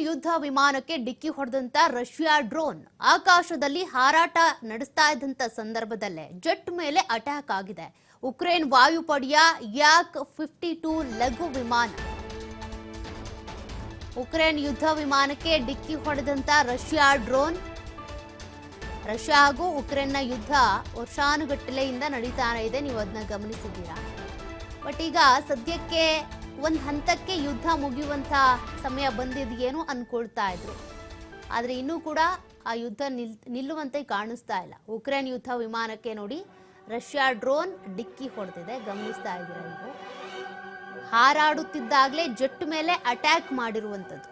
Ukraine ಯುದ್ಧ ವಿಮಾನಕ್ಕೆ ಡಿಕ್ಕಿ ಹೊಡೆದಂತ ರಷ್ಯಾ ಡ್ರೋನ್ ಆಕಾಶದಲ್ಲಿ ಹಾರಾಟ ನಡೆಸ್ತಾ ಇದ್ದಂತ ಸಂದರ್ಭದಲ್ಲೇ ಜೆಟ್ ಮೇಲೆ ಅಟ್ಯಾಕ್ ಆಗಿದೆ. ಉಕ್ರೇನ್ ವಾಯುಪಡೆಯ ಯಾಕ್-52 ಲಘು ವಿಮಾನ ಉಕ್ರೇನ್ ಯುದ್ಧ ವಿಮಾನಕ್ಕೆ ಡಿಕ್ಕಿ ಹೊಡೆದಂತ ರಷ್ಯಾ ಡ್ರೋನ್. ರಷ್ಯಾ ಹಾಗೂ ಉಕ್ರೇನ್ನ ಯುದ್ಧ ವರ್ಷಾನುಗಟ್ಟಲೆಯಿಂದ ನಡೀತಾ ಇದೆ, ನೀವು ಅದನ್ನ ಗಮನಿಸಿದ್ದೀರಾ. ಬಟ್ ಈಗ ಸದ್ಯಕ್ಕೆ ಒಂದು ಹಂತಕ್ಕೆ ಯುದ್ಧ ಮುಗಿಯುವಂತ ಸಮಯ ಬಂದಿದೆಯೇನೋ ಅನ್ಕೊಳ್ತಾ ಇದ್ರು. ಆದರೆ ಇನ್ನೂ ಕೂಡ ಆ ಯುದ್ಧ ನಿಲ್ಲುವಂತೆ ಕಾಣಿಸ್ತಾ ಇಲ್ಲ. ಉಕ್ರೇನ್ ಯುದ್ಧ ವಿಮಾನಕ್ಕೆ ನೋಡಿ ರಷ್ಯಾ ಡ್ರೋನ್ ಡಿಕ್ಕಿ ಹೊಡೆದಿದೆ, ಗಮನಿಸ್ತಾ ಇದ್ದೀರಾ ನೀವು. ಹಾರಾಡುತ್ತಿದ್ದಾಗಲೇ ಜೆಟ್ ಮೇಲೆ ಅಟ್ಯಾಕ್ ಮಾಡಿರುವಂಥದ್ದು.